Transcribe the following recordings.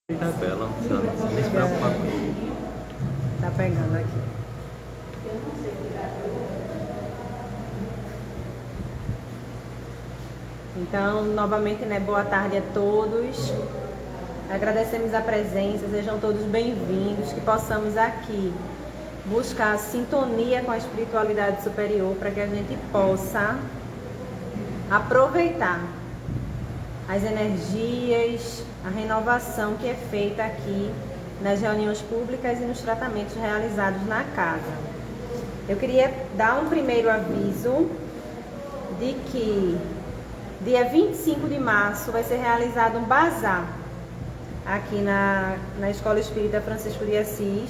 Tabela, você não precisa nem se preocupar com isso. Tá pegando aqui. Então, novamente, né, boa tarde a todos. Agradecemos a presença, sejam todos bem-vindos, que possamos aqui buscar sintonia com a espiritualidade superior para que a gente possa aproveitar as energias, a renovação que é feita aqui nas reuniões públicas e nos tratamentos realizados na casa. Eu queria dar um primeiro aviso de que dia 25 de março vai ser realizado um bazar aqui na Escola Espírita Francisco de Assis,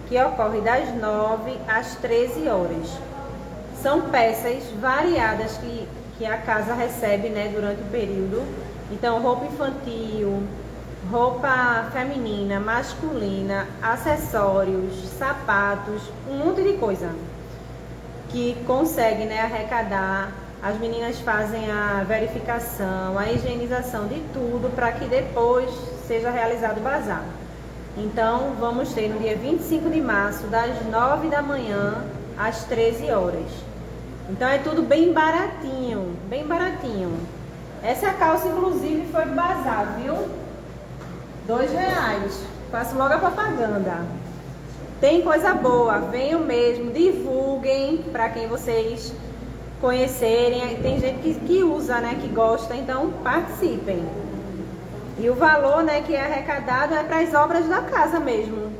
que ocorre das 9 às 13 horas. São peças variadas que a casa recebe, né, durante o período. Então, roupa infantil, roupa feminina, masculina, acessórios, sapatos, um monte de coisa que consegue, né, arrecadar. As meninas fazem a verificação, a higienização de tudo para que depois seja realizado o bazar. Então, vamos ter no dia 25 de março, das 9 da manhã às 13 horas. Então, é tudo bem baratinho, bem baratinho. Essa calça, inclusive, foi do bazar, viu? R$2. Faço logo a propaganda. Tem coisa boa, venham mesmo, divulguem para quem vocês conhecerem. Tem gente que usa, né, que gosta, então participem. E o valor, né, que é arrecadado é para as obras da casa mesmo,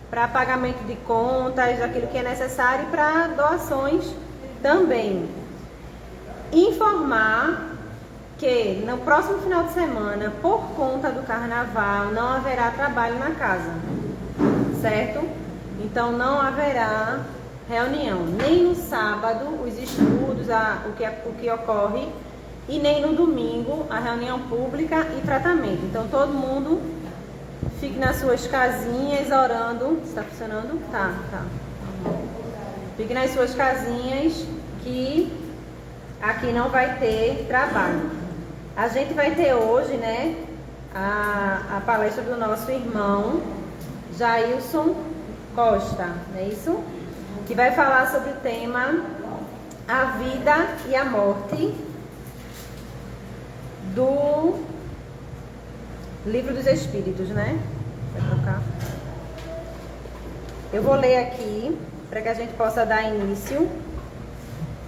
para pagamento de contas, aquilo que é necessário, e para doações também. Informar que no próximo final de semana, por conta do carnaval, não haverá trabalho na casa, certo? Então não haverá reunião, nem no sábado, os estudos, o que ocorre, e nem no domingo, a reunião pública e tratamento. Então todo mundo fique nas suas casinhas orando. Está funcionando? Tá. Fique nas suas casinhas, que aqui não vai ter trabalho. A gente vai ter hoje, né, a palestra do nosso irmão Jailson Costa, não é isso? Que vai falar sobre o tema A Vida e a Morte do Livro dos Espíritos, né? Vai trocar. Eu vou ler aqui para que a gente possa dar início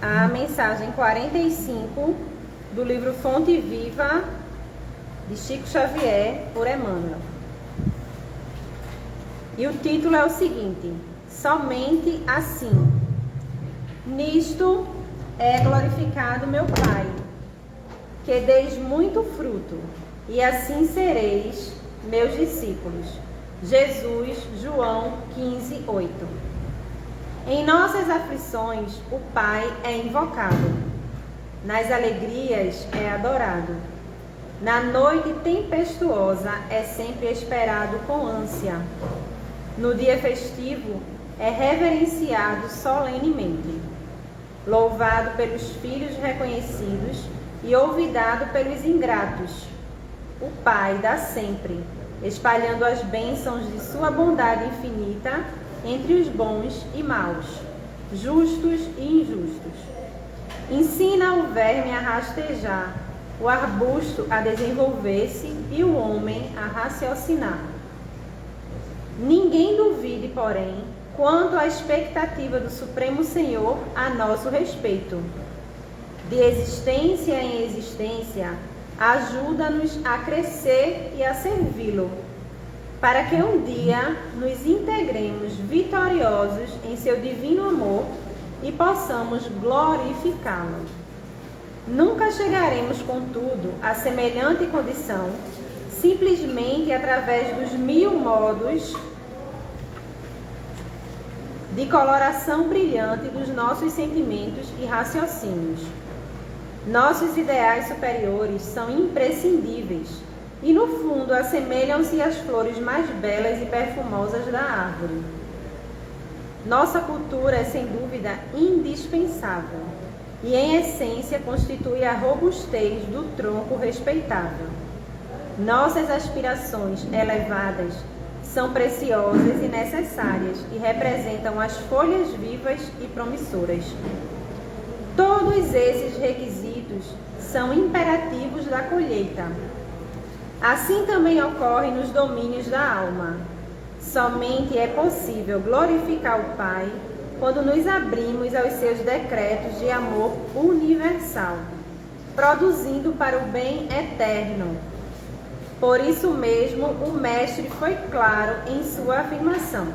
à mensagem 45 do livro Fonte Viva de Chico Xavier, por Emmanuel. E o título é o seguinte: Somente assim. Nisto é glorificado meu Pai, que deis muito fruto, e assim sereis meus discípulos. Jesus, João 15:8. Em nossas aflições, o Pai é invocado. Nas alegrias é adorado. Na noite tempestuosa é sempre esperado com ânsia. No dia festivo é reverenciado solenemente. Louvado pelos filhos reconhecidos e olvidado pelos ingratos. O Pai dá sempre, espalhando as bênçãos de sua bondade infinita entre os bons e maus, justos e injustos. Ensina o verme a rastejar, o arbusto a desenvolver-se e o homem a raciocinar. Ninguém duvide, porém, quanto à expectativa do Supremo Senhor a nosso respeito. De existência em existência, ajuda-nos a crescer e a servi-lo, para que um dia nos integremos vitoriosos em seu divino amor e possamos glorificá-lo. Nunca chegaremos, contudo, a semelhante condição, simplesmente através dos 1000 modos de coloração brilhante dos nossos sentimentos e raciocínios. Nossos ideais superiores são imprescindíveis e, no fundo, assemelham-se às flores mais belas e perfumosas da árvore. Nossa cultura é, sem dúvida, indispensável e, em essência, constitui a robustez do tronco respeitável. Nossas aspirações elevadas são preciosas e necessárias e representam as folhas vivas e promissoras. Todos esses requisitos são imperativos da colheita. Assim também ocorre nos domínios da alma. Somente é possível glorificar o Pai quando nos abrimos aos seus decretos de amor universal, produzindo para o bem eterno. Por isso mesmo, o Mestre foi claro em sua afirmação,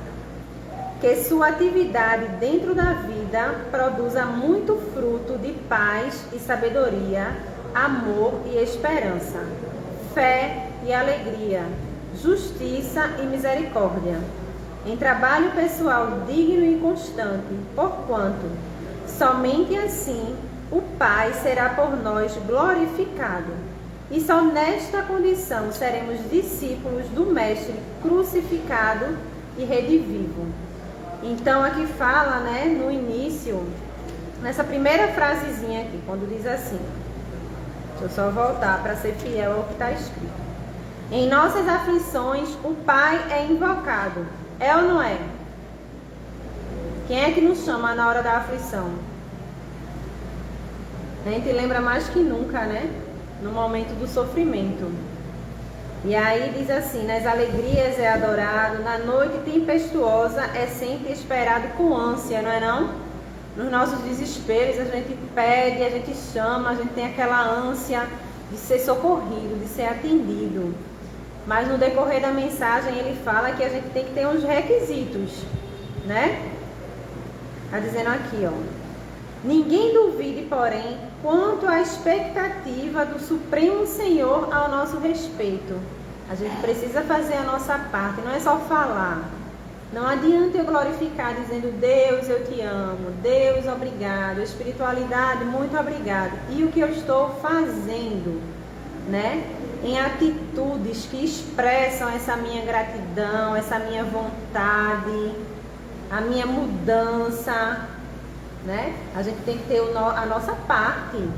que sua atividade dentro da vida produza muito fruto de paz e sabedoria, amor e esperança, fé e alegria, justiça e misericórdia, em trabalho pessoal digno e constante, porquanto somente assim o Pai será por nós glorificado. E só nesta condição seremos discípulos do Mestre crucificado e redivivo. Então aqui fala, né, no início, nessa primeira frasezinha aqui, quando diz assim, deixa eu só voltar para ser fiel ao que está escrito. Em nossas aflições o Pai é invocado. É ou não é? Quem é que nos chama na hora da aflição? A gente lembra mais que nunca, né? No momento do sofrimento. E aí diz assim, nas alegrias é adorado, na noite tempestuosa é sempre esperado com ânsia, não é não? Nos nossos desesperos a gente pede, a gente chama, a gente tem aquela ânsia de ser socorrido, de ser atendido. Mas no decorrer da mensagem ele fala que a gente tem que ter uns requisitos, né? Está dizendo aqui, ó. Ninguém duvide, porém, quanto à expectativa do Supremo Senhor ao nosso respeito. A gente precisa fazer a nossa parte, não é só falar. Não adianta eu glorificar dizendo, Deus, eu te amo, Deus, obrigado, espiritualidade, muito obrigado. E o que eu estou fazendo, né? Em atitudes que expressam essa minha gratidão, essa minha vontade, a minha mudança, né? A gente tem que ter a nossa parte.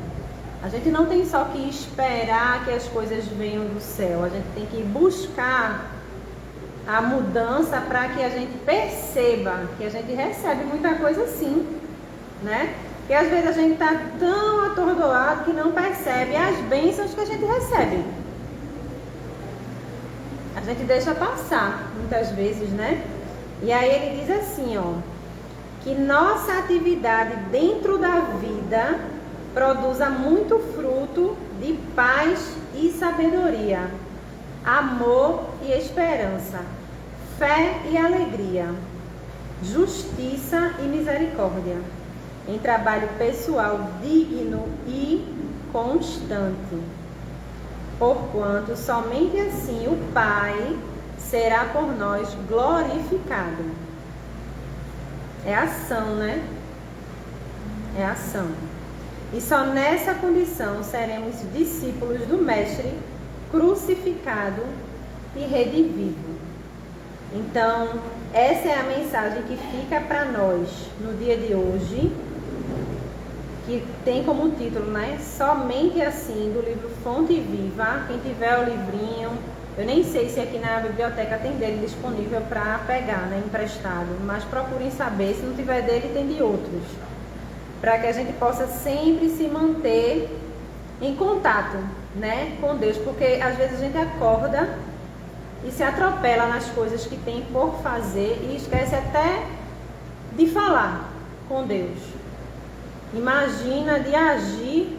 A gente não tem só que esperar que as coisas venham do céu. A gente tem que buscar a mudança para que a gente perceba que a gente recebe muita coisa sim, né? Porque às vezes a gente está tão atordoado que não percebe as bênçãos que a gente recebe. A gente deixa passar muitas vezes, né? E aí ele diz assim, ó, que nossa atividade dentro da vida produza muito fruto de paz e sabedoria, amor e esperança, fé e alegria, justiça e misericórdia, em trabalho pessoal digno e constante. Porquanto somente assim o Pai será por nós glorificado. É ação, né? É ação. E só nessa condição seremos discípulos do Mestre crucificado e redivivo. Então, essa é a mensagem que fica para nós no dia de hoje, que tem como título, né? Somente assim, do livro Fonte Viva. Quem tiver o livrinho, eu nem sei se aqui na biblioteca tem dele disponível para pegar, né? Emprestado, mas procurem saber, se não tiver dele, tem de outros, para que a gente possa sempre se manter em contato, né, com Deus, porque às vezes a gente acorda e se atropela nas coisas que tem por fazer e esquece até de falar com Deus. Imagina de agir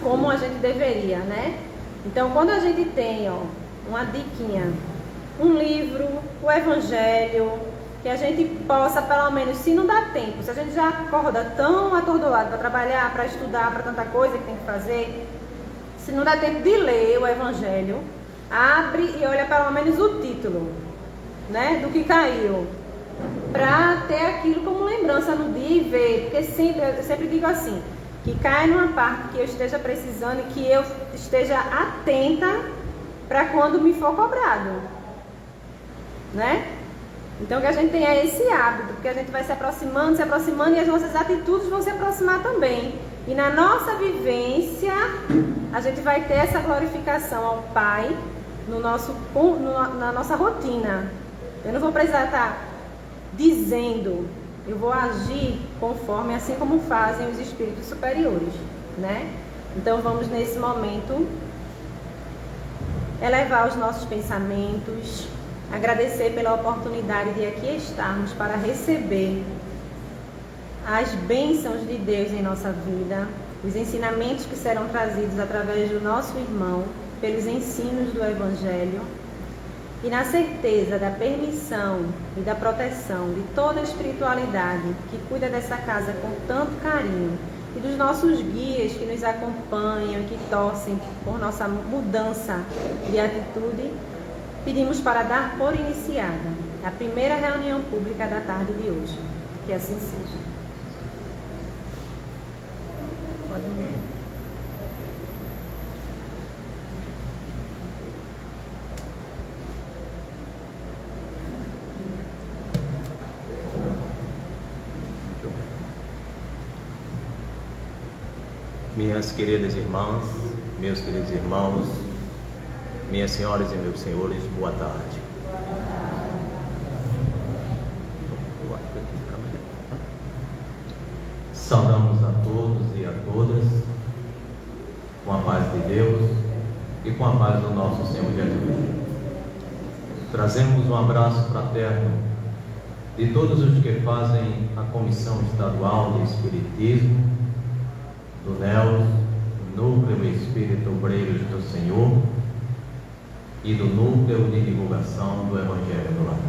como a gente deveria, né? Então, quando a gente tem, ó, uma diquinha, um livro, o Evangelho, que a gente possa, pelo menos, se não dá tempo, se a gente já acorda tão atordoado para trabalhar, para estudar, para tanta coisa que tem que fazer, se não dá tempo de ler o Evangelho, abre e olha pelo menos o título, né, do que caiu, para ter aquilo como lembrança no dia e ver, porque eu sempre digo assim, que cai numa parte que eu esteja precisando e que eu esteja atenta para quando me for cobrado, né? Então que a gente tenha esse hábito, porque a gente vai se aproximando e as nossas atitudes vão se aproximar também. E na nossa vivência, a gente vai ter essa glorificação ao Pai na nossa rotina. Eu não vou precisar estar dizendo, eu vou agir conforme, assim como fazem os espíritos superiores, né? Então vamos nesse momento elevar os nossos pensamentos, agradecer pela oportunidade de aqui estarmos para receber as bênçãos de Deus em nossa vida, os ensinamentos que serão trazidos através do nosso irmão, pelos ensinos do Evangelho, e na certeza da permissão e da proteção de toda a espiritualidade que cuida dessa casa com tanto carinho, e dos nossos guias que nos acompanham e que torcem por nossa mudança de atitude, pedimos para dar por iniciada a primeira reunião pública da tarde de hoje. Que assim seja. Pode ir. Minhas queridas irmãs, meus queridos irmãos, minhas senhoras e meus senhores, boa tarde. Saudamos a todos e a todas com a paz de Deus e com a paz do nosso Senhor Jesus. Trazemos um abraço fraterno de todos os que fazem a Comissão Estadual de Espiritismo, do NELS, Núcleo Espírito Obreiros do Senhor, e do Núcleo de Divulgação do Evangelho do Lar.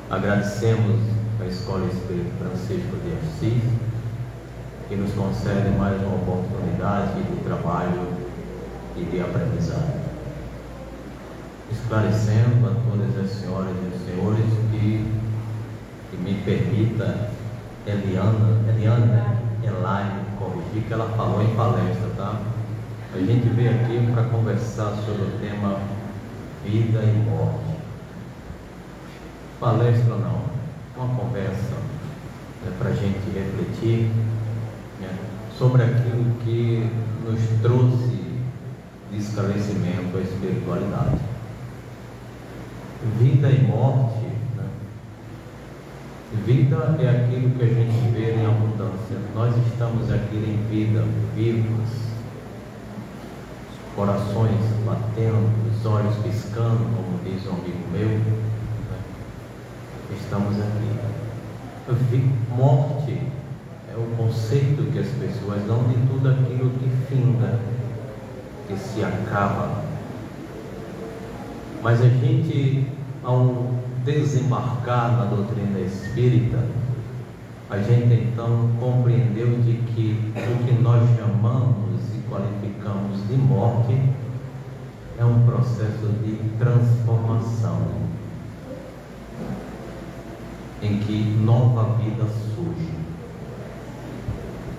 Agradecemos a Escola Espírito Francisco de Assis, que nos concede mais uma oportunidade de trabalho e de aprendizado. Esclarecendo a todas as senhoras e os senhores que me permita Elaine corrigir, que ela falou em palestra, tá? A gente veio aqui para conversar sobre o tema vida e morte. Palestra não, uma conversa, né, para a gente refletir, né, sobre aquilo que nos trouxe de esclarecimento à espiritualidade. Vida e morte, né? Vida é aquilo que a gente vê em abundância. Nós estamos aqui em vida, vivos, corações batendo, os olhos piscando, como diz um amigo meu, né? Estamos aqui. Morte é o conceito que as pessoas dão de tudo aquilo que finda, que se acaba. Mas a gente, ao desembarcar na doutrina espírita, a gente então compreendeu de que o que nós chamamos e qualificamos de morte é um processo de transformação, em que nova vida surge.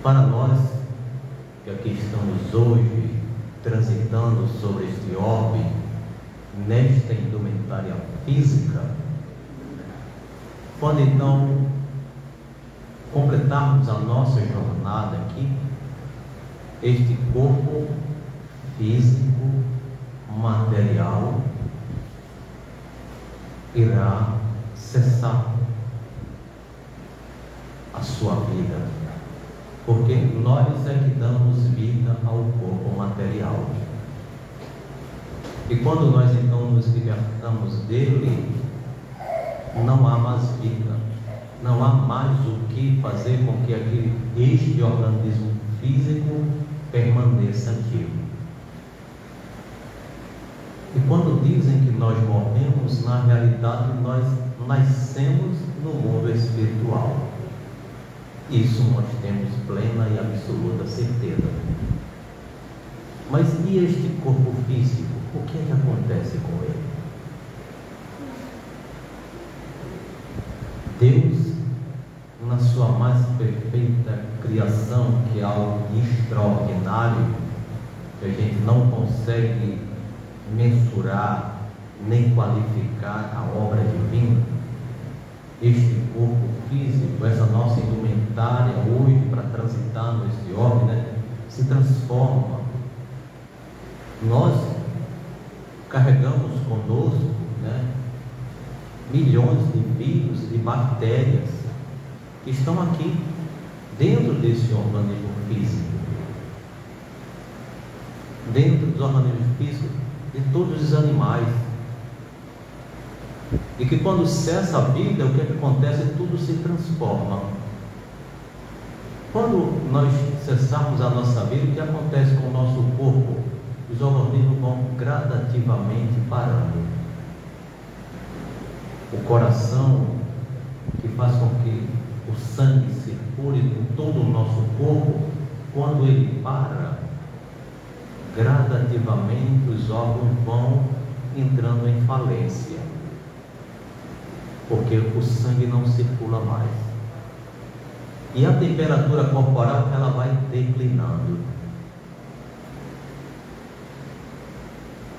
Para nós que aqui estamos hoje transitando sobre este orbe, nesta indumentária física, quando então completarmos a nossa jornada aqui, este corpo físico, material, irá cessar a sua vida, porque nós é que damos vida ao corpo material. E quando nós então nos libertamos dele, não há mais vida, não há mais o que fazer com que este organismo físico permaneça ativo. E quando dizem que nós morremos, na realidade nós nascemos no mundo espiritual. Isso nós temos plena e absoluta certeza. Mas e este corpo físico? O que é que acontece com ele? Deus, na sua mais perfeita criação, que é algo extraordinário, que a gente não consegue mensurar nem qualificar a obra divina, este corpo físico, essa nossa indumentária hoje para transitar nesse orbe, né, se transforma. Nós carregamos conosco, né, milhões de vírus, de bactérias que estão aqui dentro desse organismo físico, dentro dos organismos físicos de todos os animais. E que quando cessa a vida, o que acontece? Tudo se transforma. Quando nós cessarmos a nossa vida, o que acontece com o nosso corpo? Os organismos vão gradativamente parando. O coração, que faz com que o sangue circule em todo o nosso corpo, quando ele para, gradativamente os órgãos vão entrando em falência, porque o sangue não circula mais. E a temperatura corporal, ela vai declinando.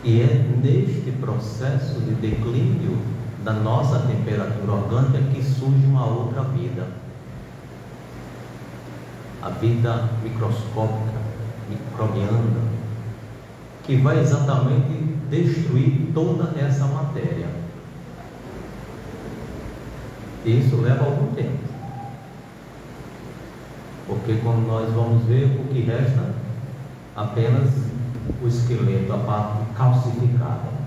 E é neste processo de declínio da nossa temperatura orgânica que surge uma outra vida. A vida microscópica, microbiana, que vai exatamente destruir toda essa matéria. E isso leva algum tempo. Porque quando nós vamos ver, o que resta apenas o esqueleto, a parte calcificada.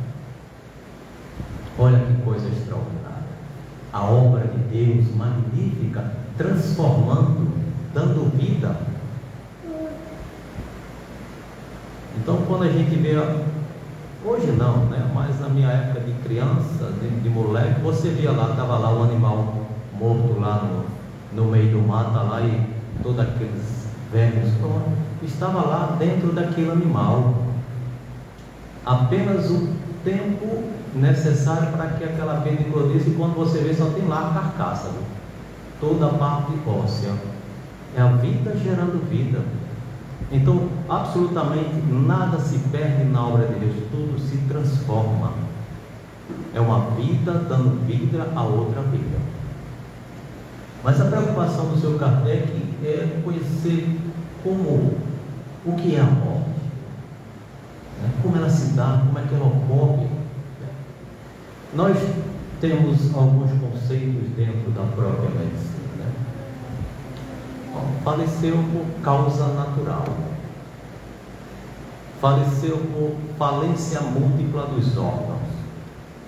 Olha que coisa extraordinária. A obra de Deus magnífica, transformando, dando vida. Então, quando a gente vê, hoje não, né? Mas na minha época de criança, de moleque, você via lá, estava lá o animal morto lá no meio do mato, lá, e todos aqueles velhos estava lá dentro daquele animal. Apenas o tempo necessário para que aquela vida eclodisse, e quando você vê, só tem lá a carcaça, né? Toda a parte óssea. É a vida gerando vida. Então, absolutamente nada se perde na obra de Deus, tudo se transforma. É uma vida dando vida a outra vida. Mas a preocupação do seu Kardec é conhecer o que é a morte, né? Como ela se dá, como é que ela ocorre. Nós temos alguns conceitos dentro da própria medicina, né? Faleceu por causa natural, faleceu por falência múltipla dos órgãos,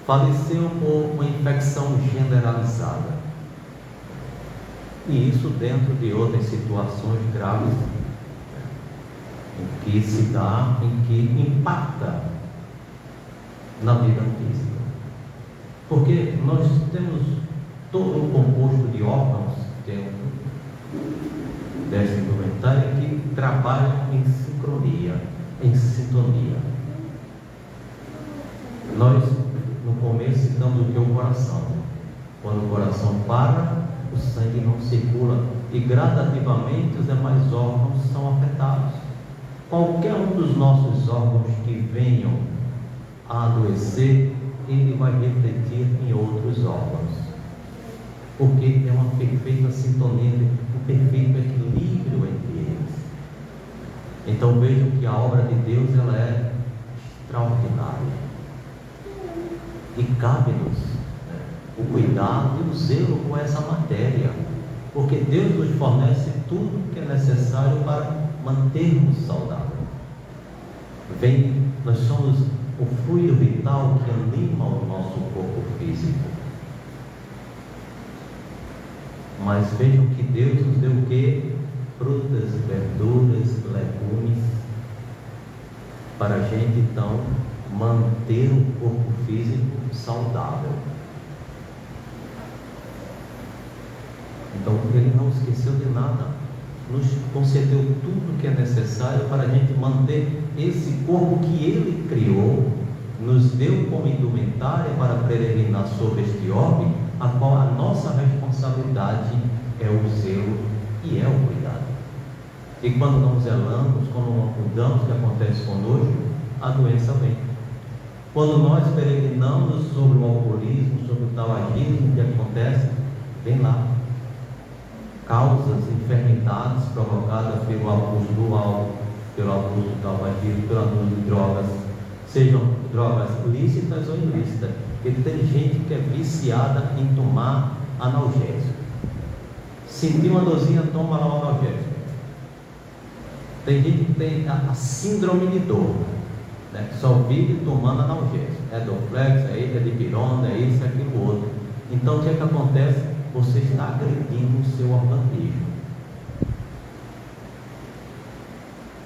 faleceu por uma infecção generalizada, e isso dentro de outras situações graves, em que se dá, em que impacta na vida física. Porque nós temos todo um composto de órgãos dentro desta indumentária que trabalham em sincronia, em sintonia. Nós, no começo, citamos o que é o coração. Quando o coração para, o sangue não circula e gradativamente os demais órgãos são afetados. Qualquer um dos nossos órgãos que venham a adoecer, ele vai refletir em outros órgãos, porque é uma perfeita sintonia, um perfeito equilíbrio entre eles. Então vejam que a obra de Deus, ela é extraordinária, e cabe-nos, né, o cuidado e o zelo com essa matéria, porque Deus nos fornece tudo que é necessário para mantermos saudável. Nós somos o fluido vital que anima o nosso corpo físico. Mas vejam que Deus nos deu o quê? Frutas, verduras, legumes, para a gente então manter o corpo físico saudável. Então Ele não esqueceu de nada, nos concedeu tudo que é necessário para a gente manter esse corpo que Ele criou, nos deu como indumentária para peregrinar sobre este orbe, a qual a nossa responsabilidade é o zelo e é o cuidado. E quando não zelamos, quando não cuidamos, o que acontece conosco? A doença vem. Quando nós peregrinamos sobre o alcoolismo, sobre o tabagismo, o que acontece? Vem lá causas, enfermidades provocadas pelo abuso do álcool, pelo abuso do tabagismo, pelo abuso de drogas, sejam drogas lícitas ou ilícitas. Porque tem gente que é viciada em tomar analgésico. Sentiu uma dorzinha, toma lá o analgésico. Tem gente que tem a síndrome de dor, né? Que só vive tomando analgésico. É Dorflex, é isso, é dipirona, é isso, é aquilo outro. Então o que é que acontece? Você está agredindo o seu organismo.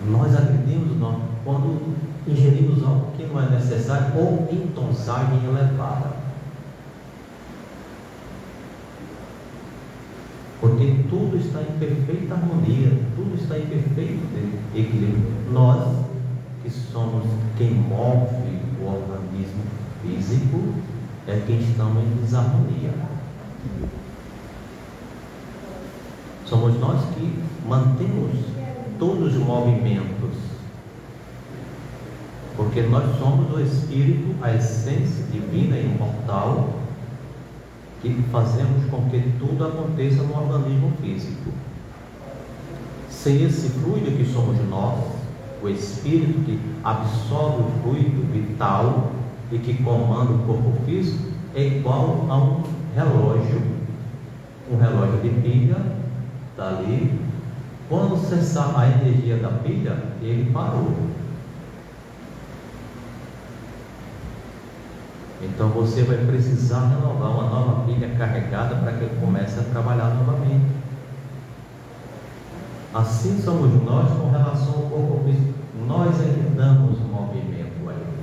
Nós agredimos quando ingerimos algo que não é necessário ou em dosagem elevada. Porque tudo está em perfeita harmonia, tudo está em perfeito equilíbrio. Nós, que somos quem move o organismo físico, é quem estamos em desarmonia. Somos nós que mantemos todos os movimentos, porque nós somos o Espírito, a essência divina e imortal, que fazemos com que tudo aconteça no organismo físico. Sem esse fluido que somos nós, o Espírito que absorve o fluido vital e que comanda o corpo físico, é igual a um relógio de pilha, está ali. Quando cessar a energia da pilha, ele parou. Então você vai precisar renovar uma nova pilha carregada para que ele comece a trabalhar novamente. Assim somos nós com relação ao corpo físico. Nós é que damos movimento a ele.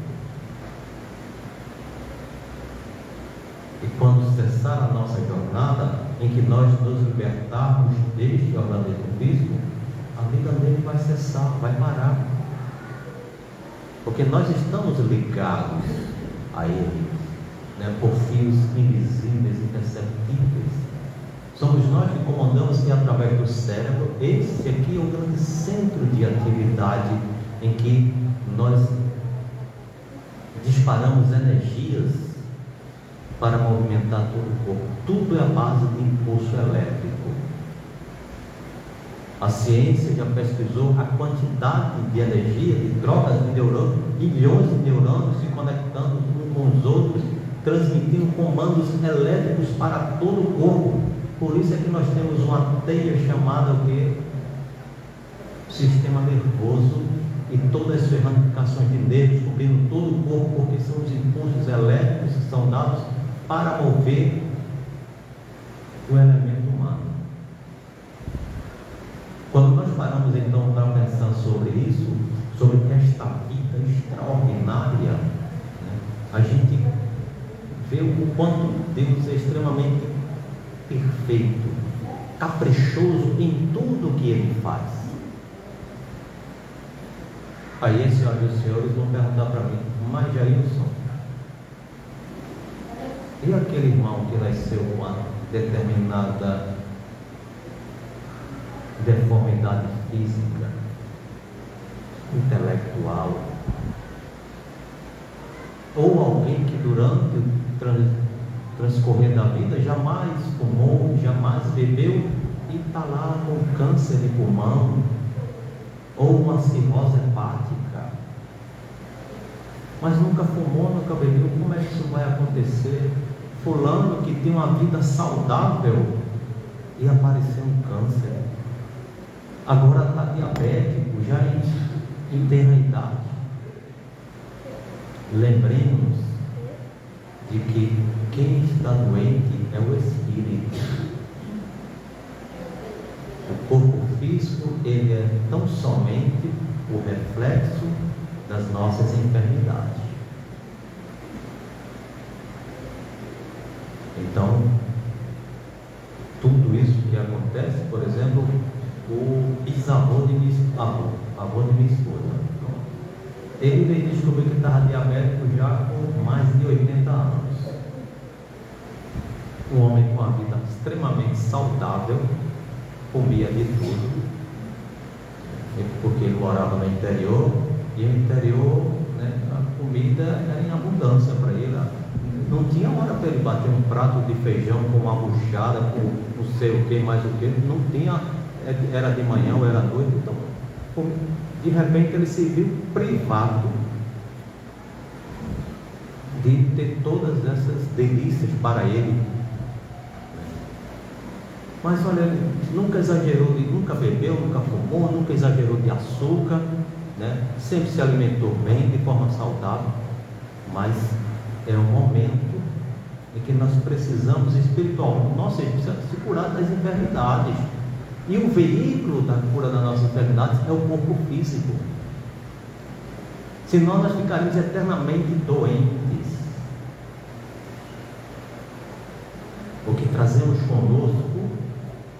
E quando cessar a nossa jornada, em que nós nos libertarmos deste organismo físico, a vida dele vai cessar, vai parar. Porque nós estamos ligados a ele, né, por fios invisíveis, imperceptíveis. Somos nós que comandamos que através do cérebro. Esse aqui é o grande centro de atividade em que nós disparamos energias para movimentar todo o corpo. Tudo é a base de impulso elétrico. A ciência já pesquisou a quantidade de energia, de trocas de neurônios, bilhões de neurônios se conectando uns com os outros, transmitindo comandos elétricos para todo o corpo. Por isso é que nós temos uma teia chamada o quê? Sistema nervoso, e todas as ramificações de nervos cobrindo todo o corpo, porque são os impulsos elétricos que são dados para mover o elemento humano. Quando nós paramos então para pensar sobre isso, sobre esta vida extraordinária, né, a gente vê o quanto Deus é extremamente perfeito, caprichoso em tudo que Ele faz. Aí, senhoras e senhores, vão perguntar para mim: mas Jailson, e aquele irmão que nasceu com uma determinada deformidade física, intelectual, ou alguém que durante o transcorrer da vida jamais fumou, jamais bebeu e está lá com câncer de pulmão ou uma cirrose hepática, mas nunca fumou, nunca bebeu? Como é que isso vai acontecer? Fulano que tem uma vida saudável e apareceu um câncer, agora está diabético, já em tenra idade. Lembremos de que quem está doente é o espírito. O corpo físico, ele é tão somente o reflexo das nossas enfermidades. Então, tudo isso que acontece, por exemplo, o bisavô de minha esposa, ele veio descobrir que estava diabético já com mais de 80 anos. Um homem com uma vida extremamente saudável, comia de tudo, porque ele morava no interior, e o interior, né, a comida era em abundância para ele, não tinha hora para ele bater um prato de feijão com uma buchada, com não sei o que, mais o que, não tinha, era de manhã ou era à noite, então de repente ele se viu privado de ter todas essas delícias para ele. Mas olha, ele nunca exagerou, nunca bebeu, nunca fumou, nunca exagerou de açúcar, né? Sempre se alimentou bem, de forma saudável, mas é um momento em que nós precisamos espiritualmente, nós precisamos se curar das enfermidades, e o veículo da cura das nossas enfermidades é o corpo físico, senão nós ficaríamos eternamente doentes. O que trazemos conosco,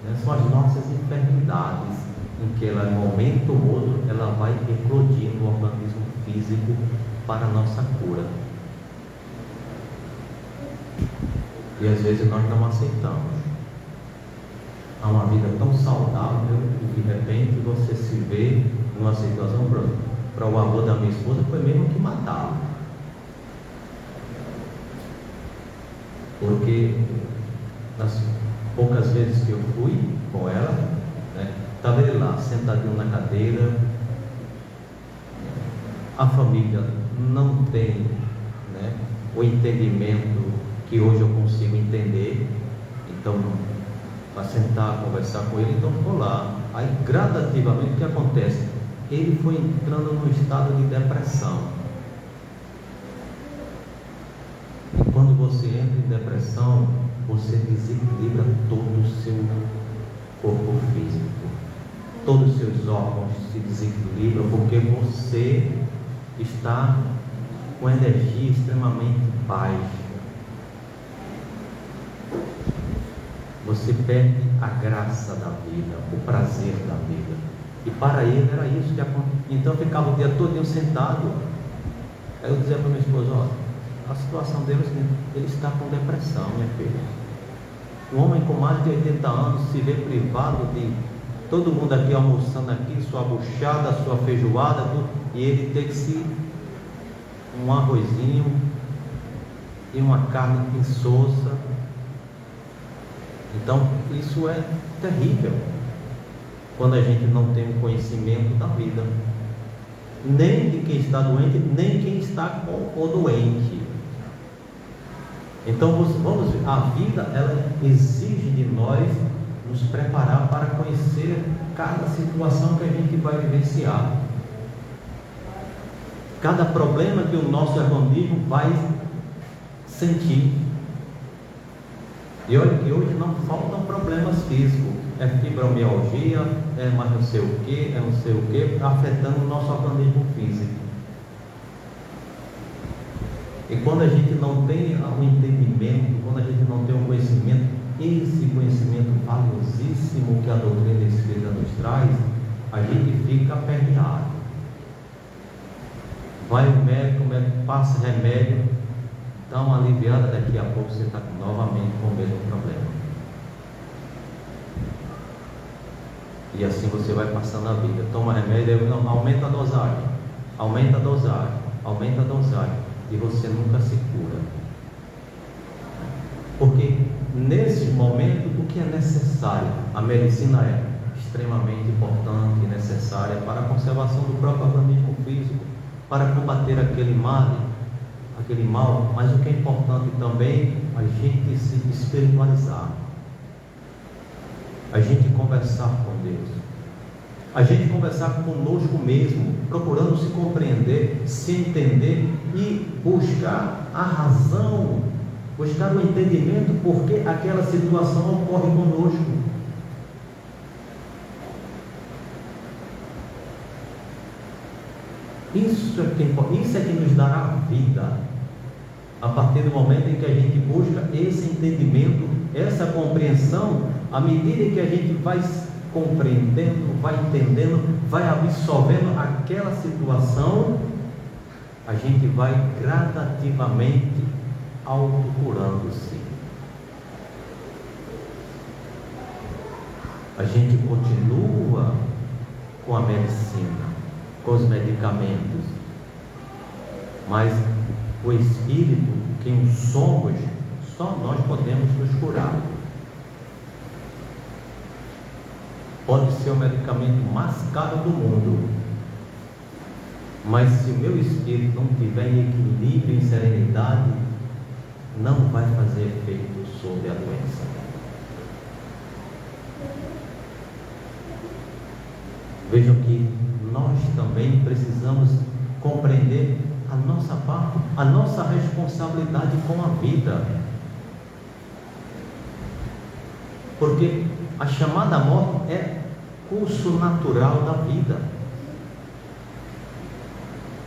né, são as nossas enfermidades, em que ela, em um momento ou outro, ela vai eclodir no organismo físico para a nossa cura. E às vezes nós não aceitamos. Há uma vida tão saudável e de repente você se vê numa situação, para o avô da minha esposa foi mesmo que matá-lo. Porque nas poucas vezes que eu fui com ela, né, estava ele lá sentadinho na cadeira, a família não tem, né, o entendimento que hoje eu consigo entender, então para sentar, conversar com ele, então ficou lá. Aí gradativamente o que acontece? Ele foi entrando num estado de depressão. E quando você entra em depressão, você desequilibra todo o seu corpo físico, todos os seus órgãos se desequilibram, porque você está com energia extremamente baixa. Você perde a graça da vida, o prazer da vida. E para ele era isso que acontecia. Então eu ficava o dia todo sentado. Aí eu dizia para minha esposa: ó, a situação dele é o seguinte, ele está com depressão, minha filha. Um homem com mais de 80 anos se vê privado de todo mundo aqui almoçando aqui, sua buchada, sua feijoada, tudo, e ele tem que se um arrozinho e uma carne insossa. Então isso é terrível quando a gente não tem o conhecimento da vida, nem de quem está doente, nem quem está com o doente. Então vamos ver, a vida ela exige de nós nos preparar para conhecer cada situação que a gente vai vivenciar, cada problema que o nosso organismo vai sentir. E olha que hoje não faltam problemas físicos, é fibromialgia, é mais não sei o que, é não sei o que, afetando o nosso organismo físico. E quando a gente não tem o entendimento, quando a gente não tem o conhecimento, esse conhecimento valiosíssimo que a doutrina espírita nos traz, a gente fica aperreado. Vai o médico passa remédio, dá uma aliviada, daqui a pouco você está novamente com o mesmo problema. E assim você vai passando a vida, toma remédio, não, aumenta a dosagem, aumenta a dosagem, aumenta a dosagem, e você nunca se cura. Porque nesse momento o que é necessário? A medicina é extremamente importante e necessária para a conservação do próprio organismo físico, para combater aquele mal, mas o que é importante também, a gente se espiritualizar, a gente conversar com Deus, a gente conversar conosco mesmo, procurando se compreender, se entender e buscar a razão, buscar o entendimento porque aquela situação ocorre conosco. Isso é que nos dará vida, a partir do momento em que a gente busca esse entendimento, essa compreensão. À medida que a gente vai compreendendo, vai entendendo, vai absorvendo aquela situação, a gente vai gradativamente autocurando-se. A gente continua com a medicina, com os medicamentos, mas o Espírito quem somos, só nós podemos nos curar. Pode ser o medicamento mais caro do mundo, mas se o meu espírito não estiver em equilíbrio, em serenidade, não vai fazer efeito sobre a doença. Vejam que nós também precisamos compreender a nossa parte, a nossa responsabilidade com a vida. Porque a chamada morte é curso natural da vida.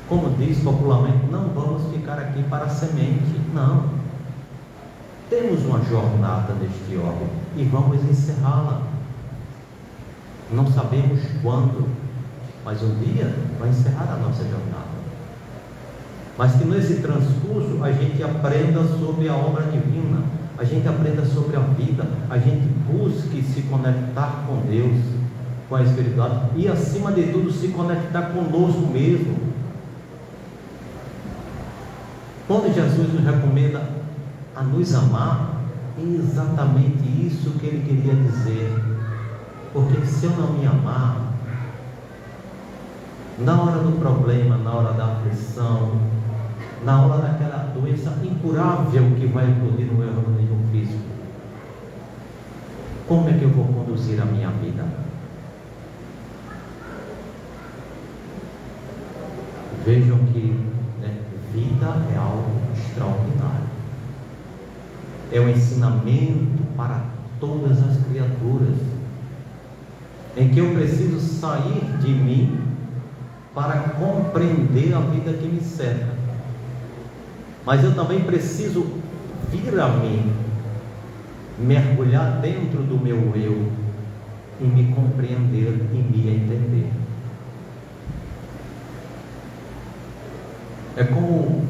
Como diz popularmente, não vamos ficar aqui para a semente. Não. Temos uma jornada neste órgão e vamos encerrá-la. Não sabemos quando, mas um dia vai encerrar a nossa jornada. Mas que nesse transcurso a gente aprenda sobre a obra divina, a gente aprenda sobre a vida, a gente busque se conectar com Deus, com a espiritualidade e, acima de tudo, se conectar conosco mesmo. Quando Jesus nos recomenda a nos amar, é exatamente isso que Ele queria dizer. Porque se eu não me amar, na hora do problema, na hora da aflição, na hora daquela doença incurável que vai eclodir no meu organismo físico, como é que eu vou conduzir a minha vida? Vejam que vida é algo extraordinário. É um ensinamento para todas as criaturas, em que eu preciso sair de mim para compreender a vida que me cerca. Mas eu também preciso vir a mim, mergulhar dentro do meu eu e me compreender e me entender. É como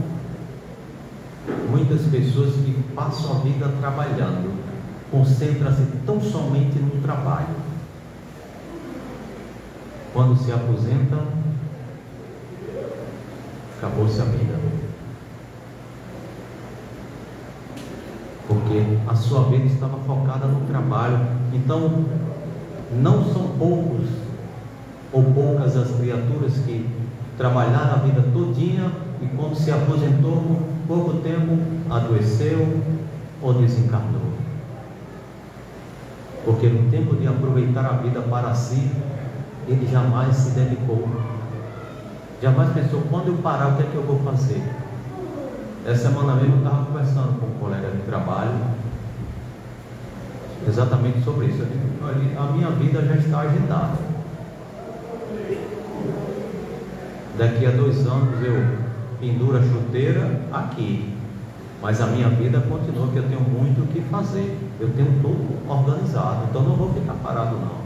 muitas pessoas que passam a vida trabalhando, concentram-se tão somente no trabalho. Quando se aposentam, acabou-se a vida. Porque a sua vida estava focada no trabalho. Então, não são poucos ou poucas as criaturas que trabalharam a vida todinha e quando se aposentou, por pouco tempo, adoeceu ou desencarnou. Porque no tempo de aproveitar a vida para si, ele jamais se dedicou. Jamais pensou, quando eu parar, o que é que eu vou fazer? Essa semana mesmo eu estava conversando com um colega de trabalho exatamente sobre isso. Eu digo, a minha vida já está agendada. Daqui a 2 anos eu penduro a chuteira aqui, mas a minha vida continua, que eu tenho muito o que fazer. Eu tenho tudo organizado, então não vou ficar parado não.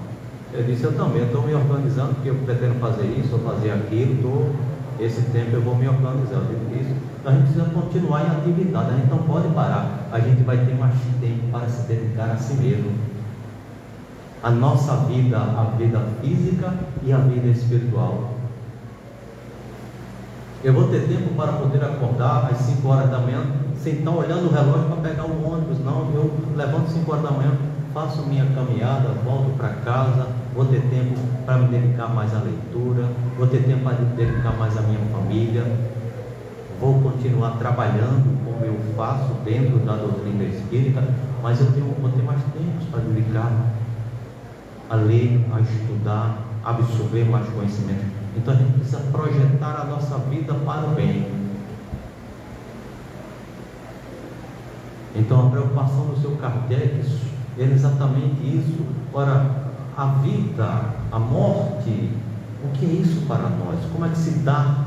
Eu disse, eu também estou me organizando, porque eu pretendo fazer isso ou fazer aquilo, esse tempo eu vou me organizar. Eu digo isso, a gente precisa continuar em atividade, a gente não pode parar, a gente vai ter mais tempo para se dedicar a si mesmo. A nossa vida, a vida física e a vida espiritual. Eu vou ter tempo para poder acordar às 5 horas da manhã, sem estar olhando o relógio para pegar um ônibus, não. Eu levanto 5 horas da manhã, faço minha caminhada, volto para casa, vou ter tempo para me dedicar mais à leitura, vou ter tempo para me dedicar mais à minha família, vou continuar trabalhando como eu faço dentro da doutrina espírita, mas eu vou ter mais tempo para dedicar a ler, a estudar, a absorver mais conhecimento. Então a gente precisa projetar a nossa vida para o bem. Então a preocupação do seu Kardec é exatamente isso. Ora, a vida, a morte, o que é isso para nós? Como é que se dá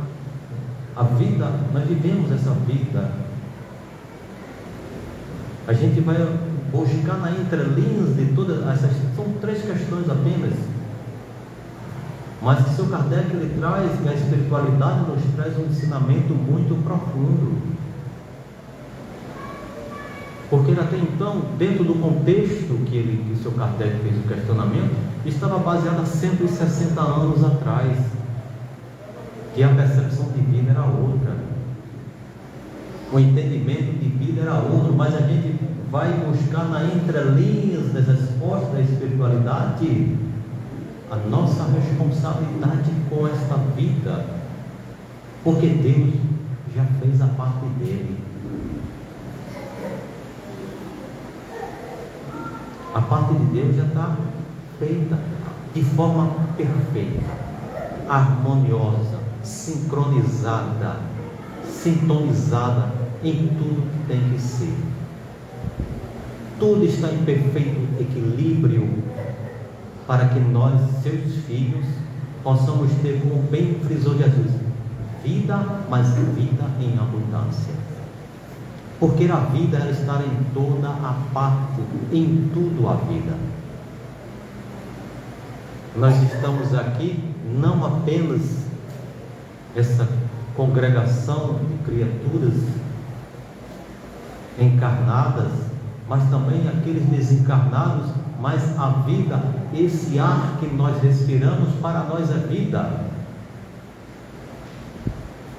a vida? Nós vivemos essa vida. A gente vai buscar na entrelinhas de todas essas, são 3 questões apenas, mas que seu Kardec ele traz, que a espiritualidade nos traz um ensinamento muito profundo. Porque até então, dentro do contexto que seu Kardec fez o questionamento, estava baseado há 160 anos atrás, que a percepção divina era outra. O entendimento de vida era outro, mas a gente vai buscar na entrelinhas das respostas da espiritualidade a nossa responsabilidade com esta vida, porque Deus já fez a parte dele. A parte de Deus já está feita de forma perfeita, harmoniosa, sincronizada, sintonizada em tudo que tem que ser. Tudo está em perfeito equilíbrio para que nós, seus filhos, possamos ter, como bem frisou Jesus, vida, mas vida em abundância. Porque a vida ela está em toda a parte, em tudo a vida. Nós estamos aqui não apenas essa congregação de criaturas encarnadas, mas também aqueles desencarnados, mas a vida, esse ar que nós respiramos, para nós é vida.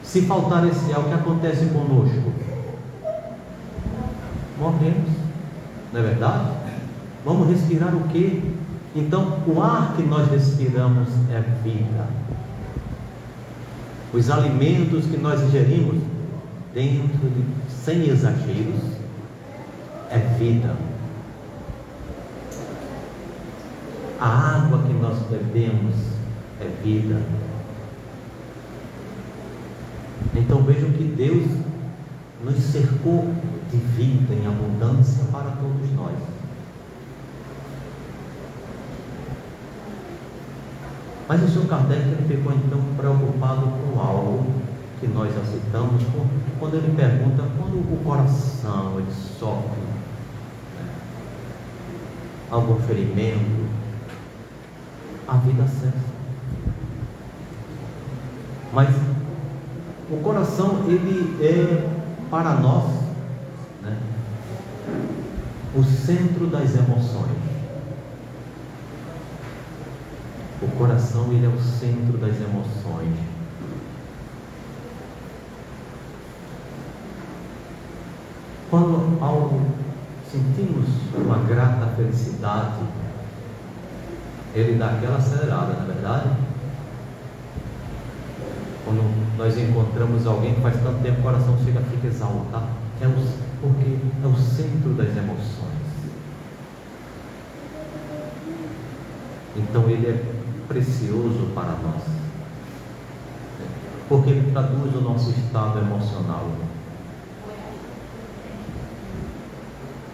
Se faltar esse ar, o que acontece conosco? Morremos, não é verdade? Vamos respirar o quê? Então, o ar que nós respiramos é vida. Os alimentos que nós ingerimos, dentro de, sem exageros, é vida. A água que nós bebemos é vida. Então vejam que Deus nos cercou de vida em abundância para todos nós. Mas o Sr. Kardec ele ficou então preocupado com algo que nós já citamos, quando ele pergunta quando o coração ele sofre algum ferimento, a vida cessa. Mas o coração ele é para nós, né, o centro das emoções. O coração ele é o centro das emoções. Quando ao sentimos uma grata felicidade, ele dá aquela acelerada, não é verdade? Quando nós encontramos alguém que faz tanto tempo, o coração fica exaltado, porque é o centro das emoções. Então ele é precioso para nós, porque ele traduz o nosso estado emocional.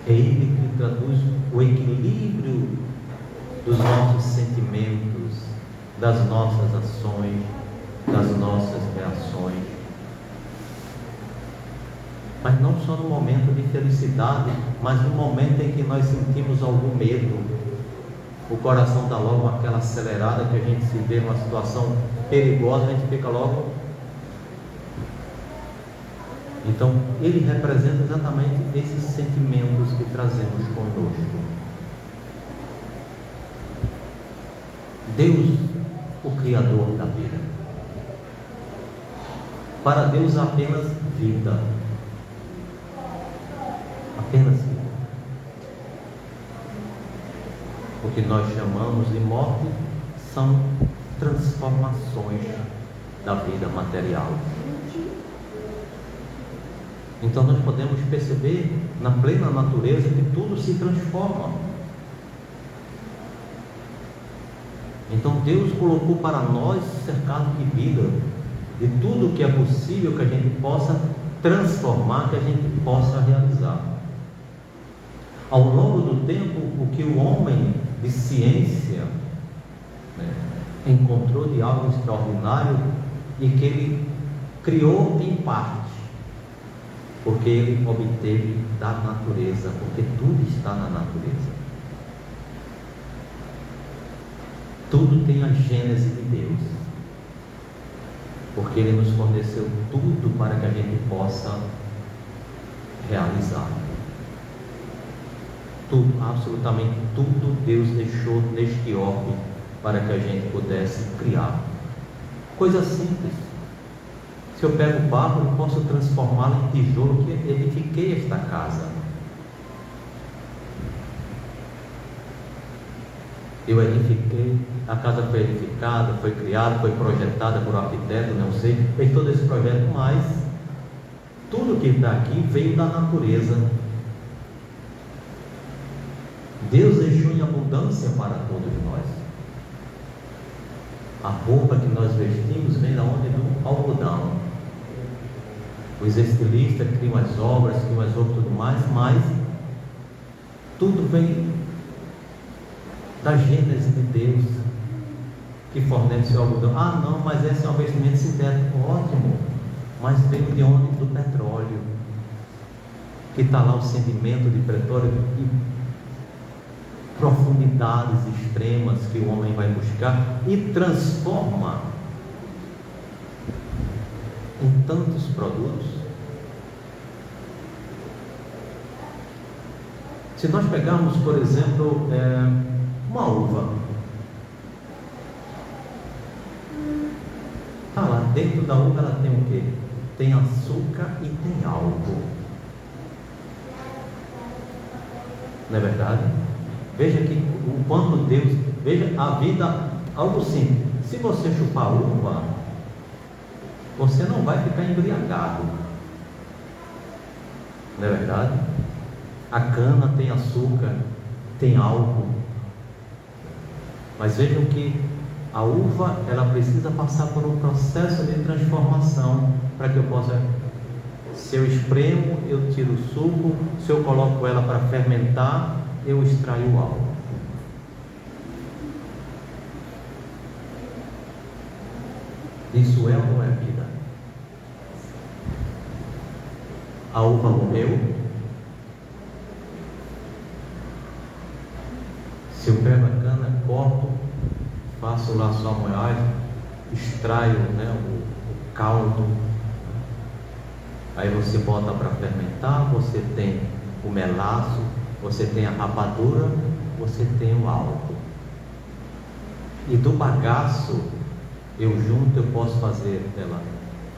É ele que traduz o equilíbrio dos nossos sentimentos, das nossas ações, das nossas reações. Mas não só no momento de felicidade, mas no momento em que nós sentimos algum medo. O coração dá logo aquela acelerada, que a gente se vê numa situação perigosa, a gente fica logo. Então, ele representa exatamente esses sentimentos que trazemos conosco. Deus, o Criador da vida. Para Deus apenas vida. Apenas vida. O que nós chamamos de morte são transformações da vida material. Então nós podemos perceber na plena natureza que tudo se transforma. Então Deus colocou para nós cercado de vida, de tudo que é possível que a gente possa transformar, que a gente possa realizar. Ao longo do tempo, o que o homem de ciência, né, encontrou de algo extraordinário e que ele criou em parte, porque ele obteve da natureza, porque tudo está na natureza. Tudo tem a gênese de Deus, porque ele nos forneceu tudo para que a gente possa realizar. Tudo, absolutamente tudo Deus deixou neste orbe para que a gente pudesse criar. Coisa simples. Se eu pego o barro, eu posso transformá-lo em tijolo que edifiquei esta casa. Eu edifiquei, a casa foi edificada, foi criada, foi projetada por um arquiteto, não sei, fez todo esse projeto, mas tudo que está aqui veio da natureza. Deus deixou em abundância para todos nós. A roupa que nós vestimos vem da onde? Do algodão. Os estilistas criam as obras, criam as roupas e tudo mais, mas tudo vem da gênese de Deus, que fornece o algodão. Ah, não, mas esse é um vestimento sintético, ótimo, mas veio de onde? Do petróleo, que está lá o sentimento de petróleo e profundidades extremas que o homem vai buscar e transforma em tantos produtos. Se nós pegarmos, por exemplo, uma uva, tá lá dentro da uva, ela tem o quê? Tem açúcar e tem álcool, não é verdade? Veja que o quanto Deus, veja a vida, algo simples. Se você chupar uva, você não vai ficar embriagado, não é verdade? A cana tem açúcar, tem álcool, mas vejam que a uva, ela precisa passar por um processo de transformação para que eu possa, se eu espremo, eu tiro o suco, se eu coloco ela para fermentar, eu extraio o álcool. Isso é ou não é vida? A uva morreu. Se eu pego a cana, corto, faço lá só a moagem, extraio, o caldo, aí você bota para fermentar, você tem o melaço, você tem a rapadura, você tem o álcool. E do bagaço, eu junto, eu posso fazer ela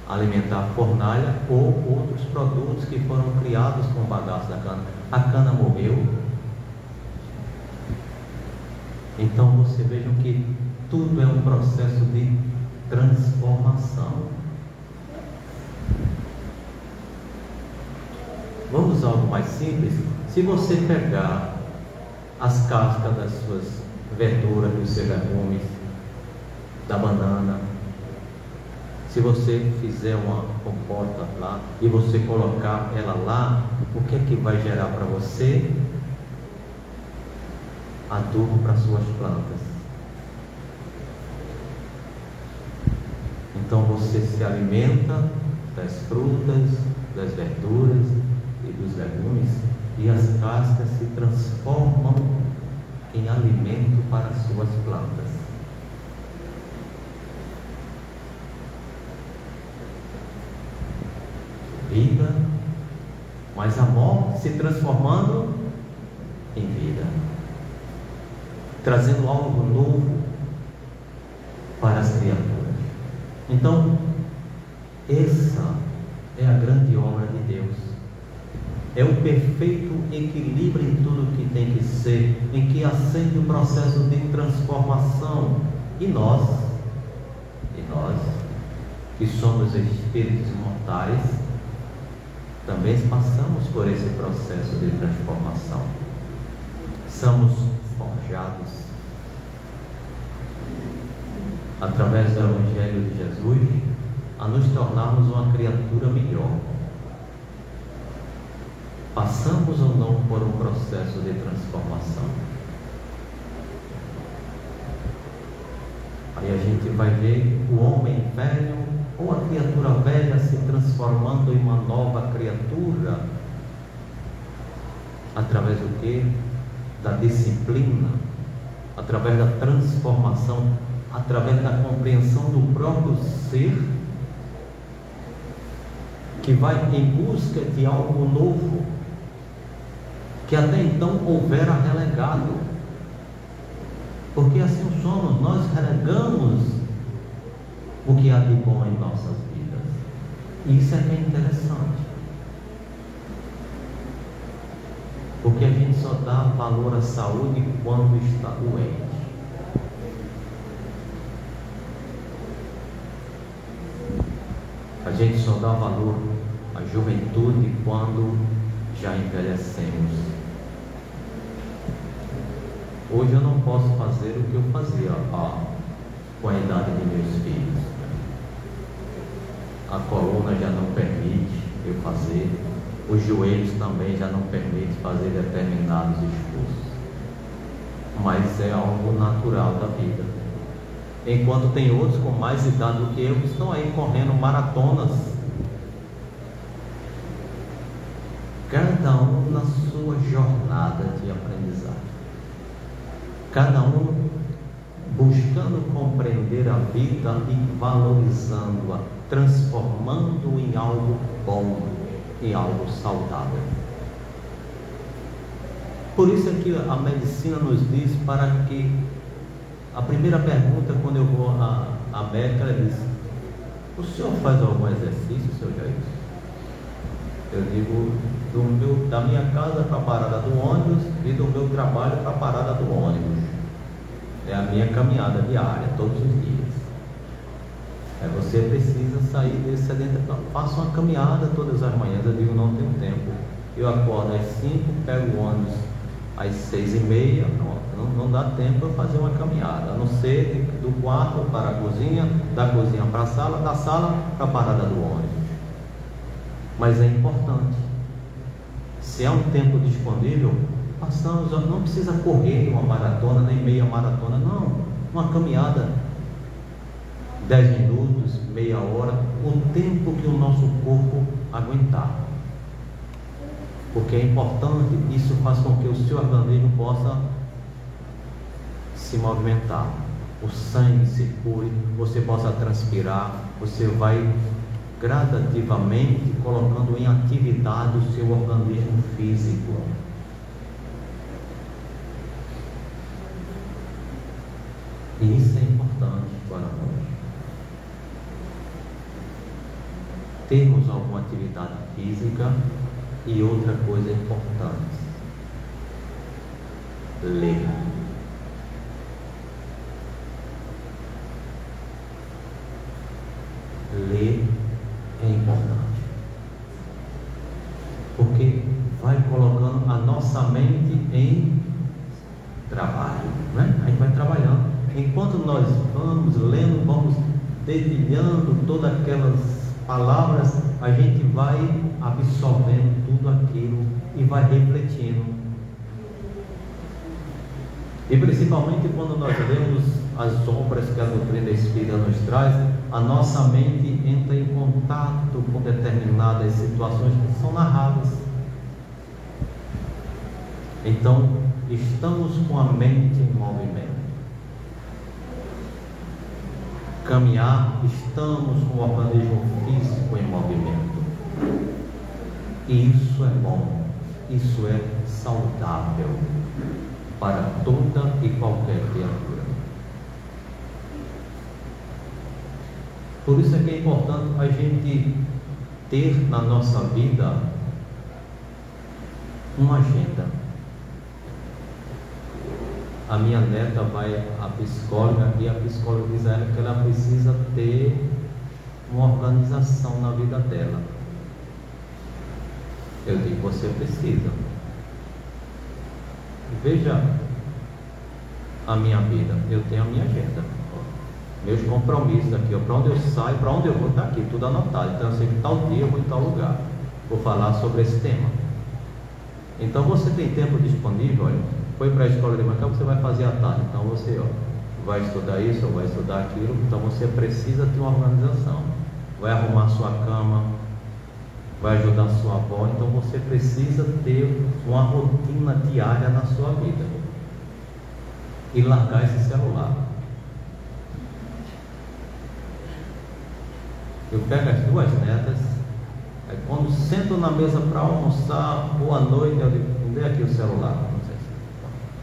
alimentar a fornalha ou outros produtos que foram criados com o bagaço da cana. A cana morreu. Então você vejam que tudo é um processo de transformação. Vamos a algo mais simples. Se você pegar as cascas das suas verduras, dos seus legumes, da banana, se você fizer uma compota lá e você colocar ela lá, o que é que vai gerar para você? Adubo para suas plantas. Então você se alimenta das frutas, das verduras e dos legumes, e as cascas se transformam em alimento para as suas plantas. Vida, mas a morte se transformando em vida, trazendo algo novo para as criaturas. Então, essa é a grande obra de Deus. É o perfeito equilíbrio em tudo que tem que ser, em que acende o processo de transformação. E nós, que somos espíritos mortais, também passamos por esse processo de transformação. Somos forjados através do Evangelho de Jesus a nos tornarmos uma criatura melhor. Passamos ou não por um processo de transformação? Aí a gente vai ver o homem velho ou a criatura velha se transformando em uma nova criatura através do quê? Da disciplina, através da transformação, através da compreensão do próprio ser, que vai em busca de algo novo, que até então houvera relegado. Porque assim somos, nós relegamos o que há de bom em nossas vidas. Isso é que é interessante. Porque a gente só dá valor à saúde quando está doente. A gente só dá valor à juventude quando já envelhecemos. Hoje eu não posso fazer o que eu fazia com a idade de meus filhos. A coluna já não permite eu fazer, os joelhos também já não permitem fazer determinados esforços. Mas é algo natural da vida. Enquanto tem outros com mais idade do que eu que estão aí correndo maratonas, cada um na sua jornada de aprendizagem, cada um buscando compreender a vida e valorizando-a, transformando em algo bom, em algo saudável. Por isso é que a medicina nos diz para que a primeira pergunta, quando eu vou à médica, ela diz: o senhor faz algum exercício, seu Jair? Eu digo, da minha casa para a parada do ônibus e do meu trabalho para a parada do ônibus. É a minha caminhada diária, todos os dias. Você precisa sair desse sedentarismo. Faça uma caminhada todas as manhãs. Eu digo, não tenho tempo. Eu acordo às 5, pego o ônibus às 6h30, não dá tempo para fazer uma caminhada, a não ser do quarto para a cozinha, da cozinha para a sala, da sala para a parada do ônibus. Mas é importante. Se há um tempo disponível, passamos, não precisa correr uma maratona, nem meia maratona, não. Uma caminhada, 10 minutos, meia hora, o tempo que o nosso corpo aguentar. Porque é importante, isso faz com que o seu organismo possa se movimentar, o sangue circule, você possa transpirar, você vai gradativamente colocando em atividade o seu organismo físico. E isso é importante para nós. Termos alguma atividade física. E outra coisa importante: ler. Ler é importante, porque vai colocando a nossa mente em trabalho, né? A gente vai trabalhando. Enquanto nós vamos lendo, vamos dedilhando todas aquelas palavras, a gente vai absorvendo tudo aquilo e vai refletindo. E principalmente quando nós lemos as obras que a doutrina espírita nos traz, a nossa mente entra em contato com determinadas situações que são narradas. Então, estamos com a mente em movimento. Caminhar, estamos com o organismo físico em movimento. E isso é bom, isso é saudável para toda e qualquer criatura. Por isso é que é importante a gente ter na nossa vida uma agenda. A minha neta vai à psicóloga e a psicóloga diz a ela que ela precisa ter uma organização na vida dela. Eu digo, você precisa. Veja a minha vida, eu tenho a minha agenda, meus compromissos aqui, para onde eu saio, para onde eu vou, está aqui, tudo anotado. Então eu sei que tal dia eu vou em tal lugar, vou falar sobre esse tema. Então você tem tempo disponível, olha, foi para a escola de manhã, você vai fazer à tarde, então você vai estudar isso ou vai estudar aquilo, então você precisa ter uma organização, vai arrumar sua cama, vai ajudar sua avó, então você precisa ter uma rotina diária na sua vida e largar esse celular. Eu pego as duas netas, aí quando sento na mesa para almoçar, boa noite, eu digo, onde é aqui o celular?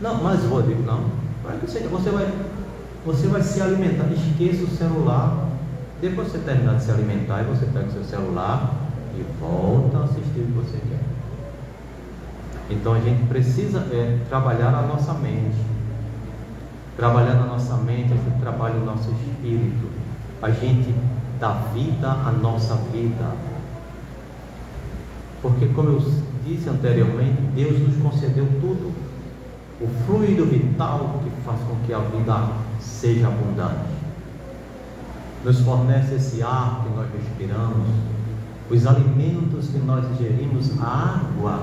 Não, mas vou, eu digo, não, para que você vai se alimentar, esqueça o celular, Depois você terminar de se alimentar, e você pega o seu celular e volta a assistir o que você quer. Então a gente precisa trabalhar a nossa mente. Trabalhar na nossa mente, a gente trabalha o nosso espírito. A gente dá vida à nossa vida. Porque, como eu disse anteriormente, Deus nos concedeu tudo. O fluido vital que faz com que a vida seja abundante. Nos fornece esse ar que nós respiramos, os alimentos que nós ingerimos, a água,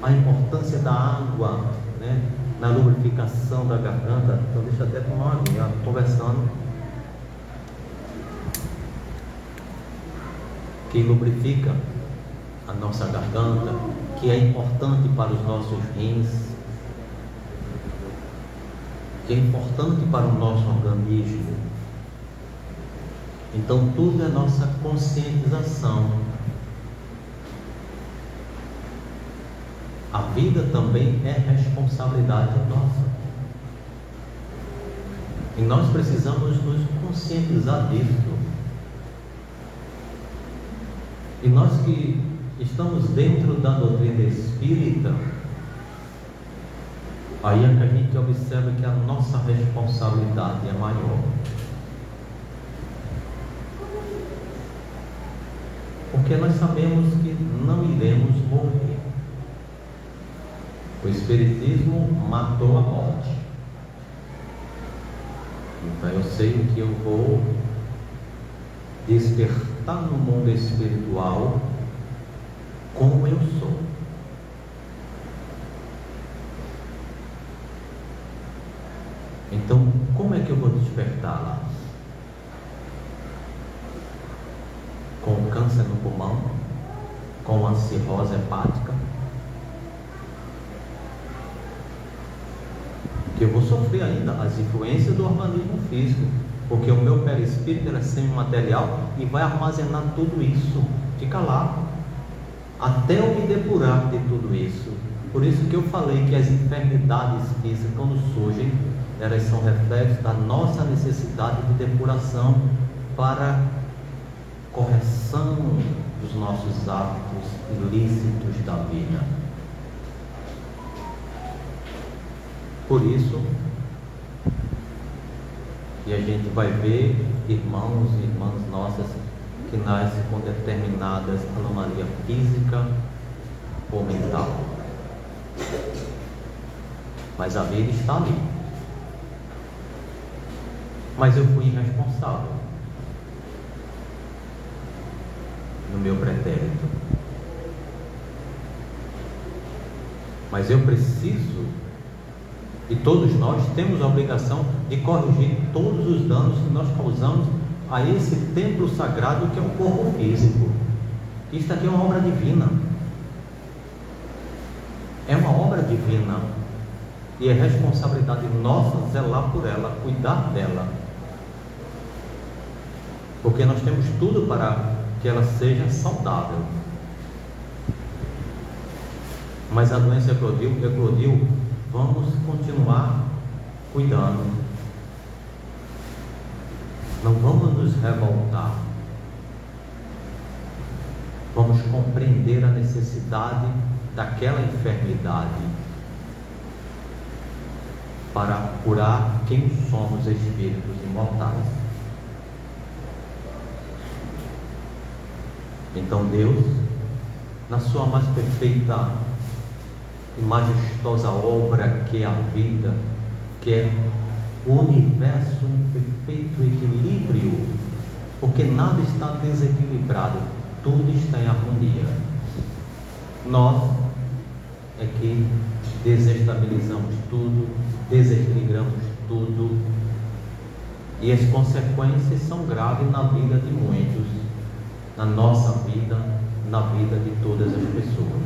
a importância da água, né, na lubrificação da garganta. Então deixa eu até tomar uma aguinha, conversando. Que lubrifica a nossa garganta, que é importante para os nossos rins, que é importante para o nosso organismo. Então tudo é nossa conscientização. A vida também é responsabilidade nossa. E nós precisamos nos conscientizar disso. E nós que estamos dentro da doutrina espírita, aí é que a gente observa que a nossa responsabilidade é maior. Porque nós sabemos que não iremos morrer. O Espiritismo matou a morte. Então eu sei que eu vou despertar no mundo espiritual como eu sou. Então, como é que eu vou despertar lá? Com câncer no pulmão? Com a cirrose hepática? Que eu vou sofrer ainda as influências do organismo físico, porque o meu perispírito é semimaterial e vai armazenar tudo isso. Fica lá até eu me depurar de tudo isso. Por isso que eu falei que as enfermidades físicas, quando surgem, elas são reflexos da nossa necessidade de depuração para correção dos nossos hábitos ilícitos da vida. Por isso que a gente vai ver irmãos e irmãs nossas que nascem com determinadas anomalias física ou mental. Mas a vida está ali. Mas eu fui irresponsável no meu pretérito. Mas eu preciso, e todos nós temos a obrigação de corrigir todos os danos que nós causamos a esse templo sagrado que é o corpo físico. Isto aqui é uma obra divina. É uma obra divina. E é responsabilidade nossa zelar por ela, cuidar dela. Porque nós temos tudo para que ela seja saudável. Mas a doença eclodiu, vamos continuar cuidando. Não vamos nos revoltar. Vamos compreender a necessidade daquela enfermidade para curar quem somos, espíritos imortais. Então Deus, na sua mais perfeita e majestosa obra que é a vida, que é o universo em perfeito equilíbrio, porque nada está desequilibrado, tudo está em harmonia. Nós é que desestabilizamos tudo, desequilibramos tudo, e as consequências são graves na vida de muitos, na nossa vida, na vida de todas as pessoas.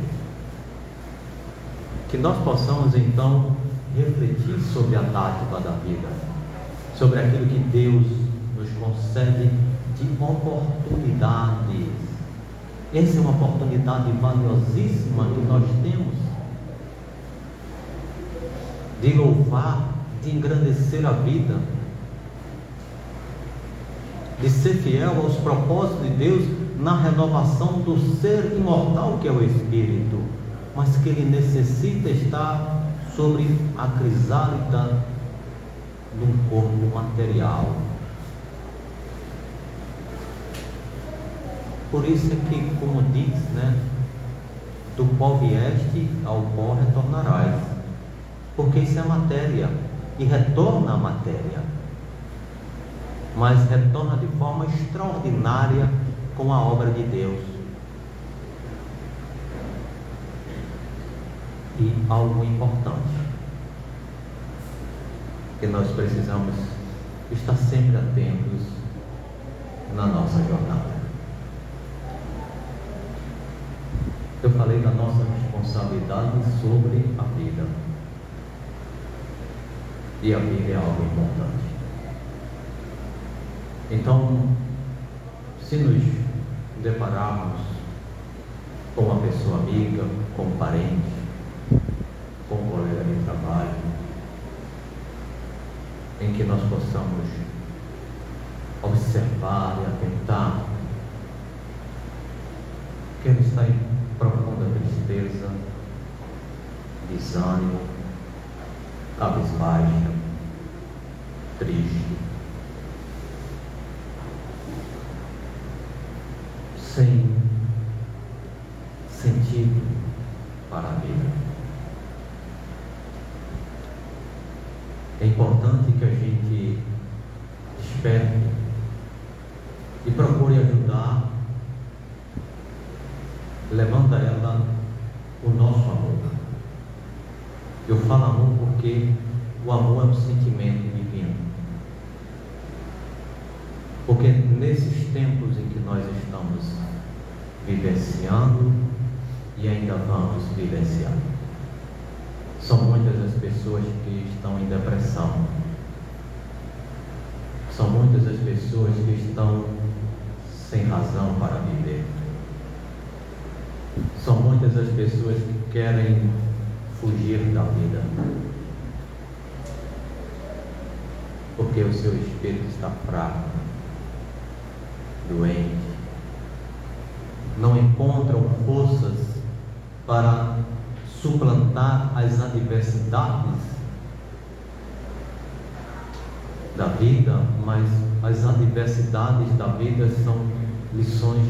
Que nós possamos então refletir sobre a dádiva da vida, sobre aquilo que Deus nos concede de oportunidades. Essa é uma oportunidade valiosíssima que nós temos de louvar, de engrandecer a vida. de ser fiel aos propósitos de Deus na renovação do ser imortal que é o Espírito, mas que ele necessita estar sobre a crisálida de um corpo material. Por isso é que, como diz, do pó vieste, ao pó retornarás, porque isso é matéria, e retorna à matéria, mas retorna de forma extraordinária com a obra de Deus. E algo importante, que nós precisamos estar sempre atentos na nossa jornada. Eu falei da nossa responsabilidade sobre a vida. E a vida é algo importante. Então, se nos depararmos com uma pessoa amiga, com um parente, com um colega de trabalho, em que nós possamos observar e atentar que ele está em profunda tristeza, desânimo, cabisbaixa, triste, sem sentido para a vida. É importante que a gente desperte e procure ajudar, levando a ela o nosso amor. Eu falo amor porque o amor é um sentimento divino. Porque nesses tempos em que nós estamos vivenciando e ainda vamos vivenciar, são muitas as pessoas que estão em depressão, são muitas as pessoas que estão sem razão para viver, são muitas as pessoas que querem fugir da vida, porque o seu espírito está fraco, doente, não encontram forças para suplantar as adversidades da vida, mas as adversidades da vida são lições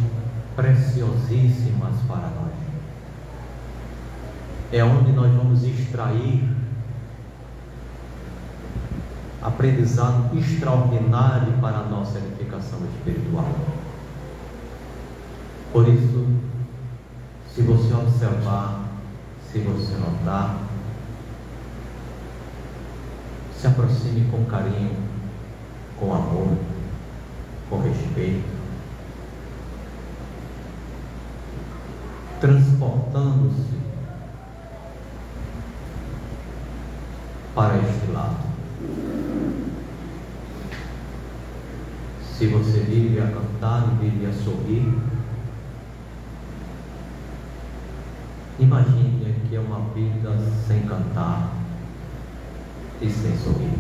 preciosíssimas para nós. É onde nós vamos extrair aprendizado extraordinário para a nossa edificação espiritual. Por isso, se você observar, se você notar, se aproxime com carinho, com amor, com respeito, transportando-se para este lado. Se você vive a cantar e vive a sorrir, imagine que é uma vida sem cantar e sem sorrir.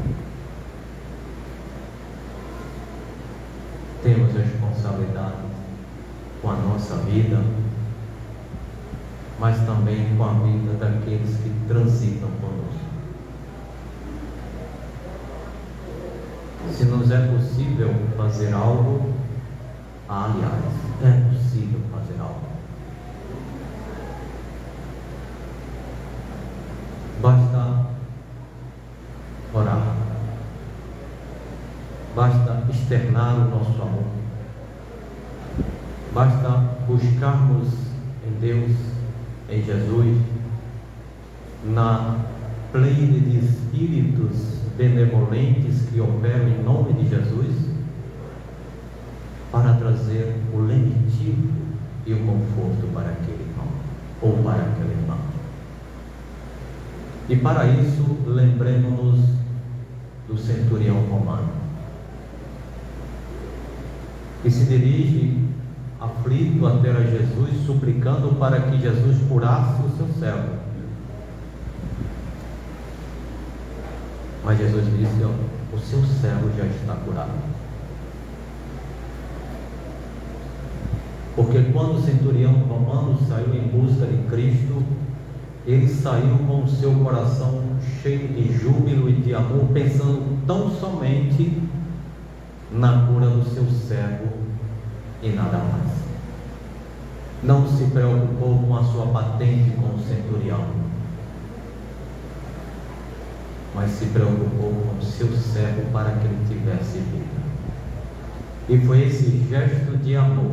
Temos responsabilidade com a nossa vida, mas também com a vida daqueles que transitam conosco. Se nos é possível fazer algo, aliás, é possível fazer algo. Basta orar, basta externar o nosso amor, basta buscarmos em Deus, em Jesus, na pleia de espíritos benevolentes que operam em nome de Jesus, para trazer o lenitivo e o conforto para aquele irmão ou para aquela irmã. E para isso, lembremos-nos do centurião romano, que se dirige aflito até a Jesus, suplicando para que Jesus curasse o seu servo. Mas Jesus disse: o seu servo já está curado. Porque quando o centurião romano saiu em busca de Cristo, ele saiu com o seu coração cheio de júbilo e de amor, pensando tão somente na cura do seu servo e nada mais. Não se preocupou com a sua patente com o centurião, mas se preocupou com o seu servo para que ele tivesse vida. E foi esse gesto de amor,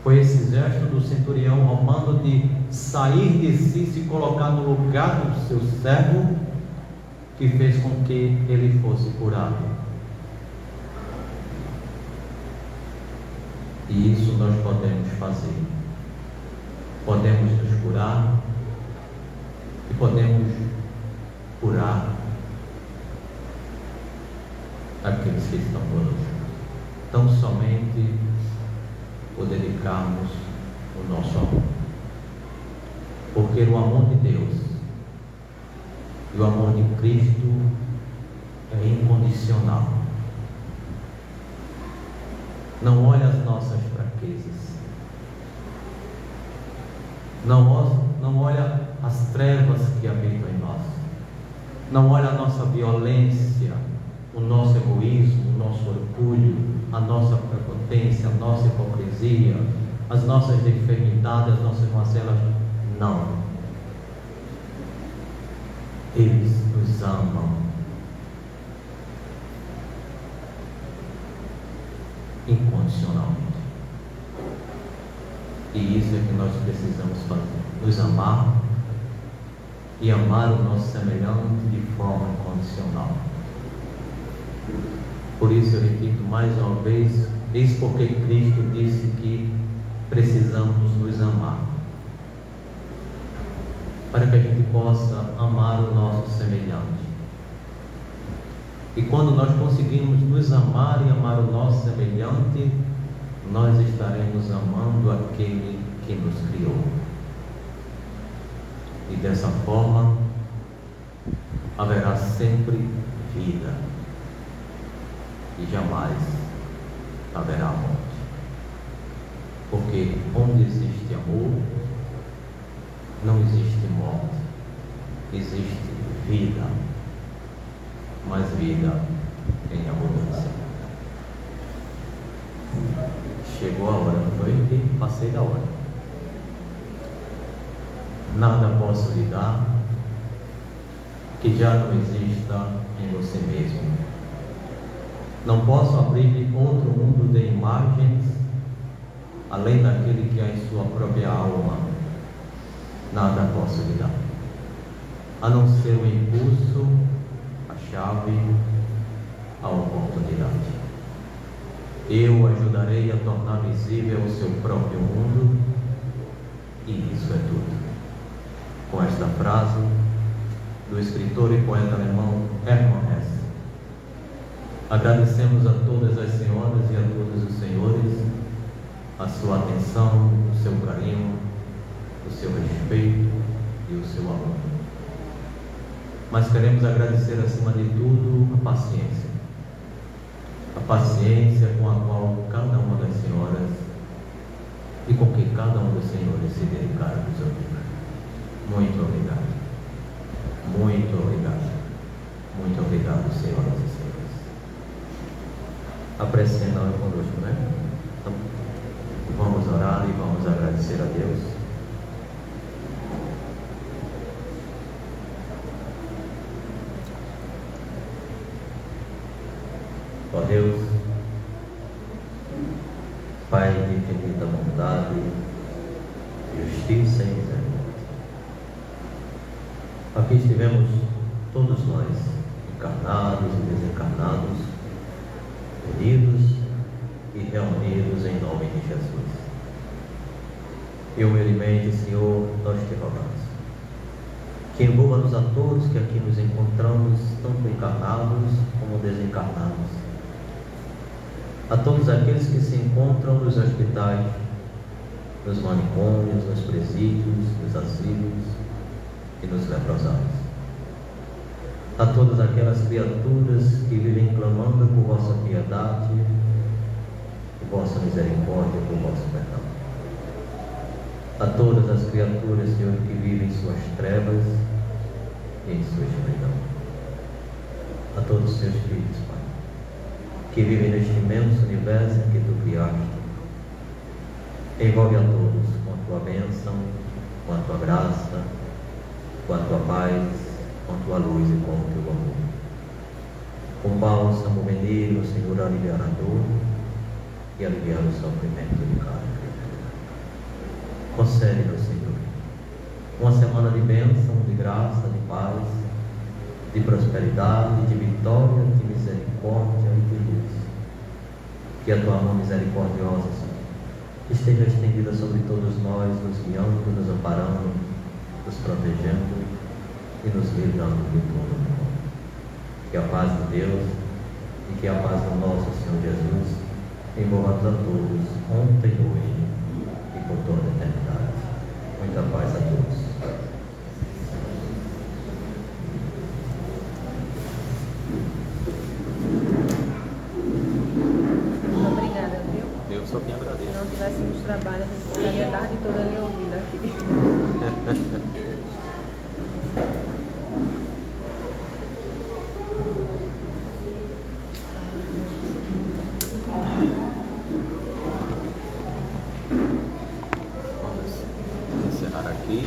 foi esse gesto do centurião romano de sair de si, se colocar no lugar do seu servo, que fez com que ele fosse curado. E isso nós podemos fazer. Podemos nos curar e podemos curar aqueles que estão conosco. Tão somente por dedicarmos o nosso amor. Porque o amor de Deus e o amor de Cristo é incondicional. Não olha as nossas fraquezas, não olha as trevas que habitam em nós, não olha a nossa violência, o nosso egoísmo, o nosso orgulho, a nossa prepotência, a nossa hipocrisia, as nossas enfermidades, as nossas mazelas. Não. Eles nos amam incondicionalmente. E isso é que nós precisamos fazer: nos amar e amar o nosso semelhante de forma incondicional. Por isso eu repito mais uma vez, eis porque Cristo disse que precisamos nos amar, para que a gente possa amar o nosso semelhante. E quando nós conseguimos nos amar e amar o nosso semelhante, nós estaremos amando aquele que nos criou. E dessa forma haverá sempre vida e jamais haverá morte. Porque onde existe amor, não existe morte, existe vida, mas vida em abundância. Chegou a hora, não foi? E passei da hora. Nada posso lhe dar que já não exista em você mesmo. Não posso abrir outro mundo de imagens além daquele que há em sua própria alma. Nada posso lhe dar, a não ser o impulso, a chave, a oportunidade. Eu ajudarei a tornar visível o seu próprio mundo, e isso é tudo. Com esta frase do escritor e poeta alemão Hermann Hesse, agradecemos a todas as senhoras e a todos os senhores a sua atenção, o seu carinho, o seu respeito e o seu amor. Mas queremos agradecer acima de tudo a paciência com a qual cada uma das senhoras e com que cada um dos senhores se dedicaram a nos ouvir. Muito obrigado. Muito obrigado. Muito obrigado, senhoras e senhores. A prece final é conosco, né? Então, vamos orar e vamos agradecer a Deus. Ó Deus, Pai de infinita bondade, justiça e misericórdia, aqui estivemos todos nós, encarnados e desencarnados, unidos e reunidos em nome de Jesus. E humildemente, Senhor, nós te rogamos que envolva-nos a todos que aqui nos encontramos, tanto encarnados como desencarnados, a todos aqueles que se encontram nos hospitais, nos manicômios, nos presídios, nos asilos e nos leprosários, a todas aquelas criaturas que vivem clamando por vossa piedade, vossa misericórdia, por vosso perdão. A todas as criaturas, Senhor, que vivem em suas trevas e em sua escuridão. A todos os seus filhos, Pai, que vivem neste imenso universo que tu criaste. Envolve a todos com a tua bênção, com a tua graça, com a tua paz, com a tua luz e com o teu amor. Com bálsamo benigno, Senhor, aliviar a dor e aliviar o sofrimento de cada criatura. Concede-nos, Senhor, uma semana de bênção, de graça, de paz, de prosperidade, de vitória, de misericórdia e de luz. Que a tua mão misericordiosa, Senhor, esteja estendida sobre todos nós, nos guiando, nos amparando, nos protegendo e nos livrando de todo o mal. Que a paz de Deus e que a paz do nosso Senhor Jesus envolva a todos, ontem, hoje e por toda a eternidade. Muita paz a todos. Obrigada, viu? Eu só quem agradeço. Se não tivéssemos trabalho, a gente ficaria a tarde toda me ouvindo aqui. Vamos encerrar aqui.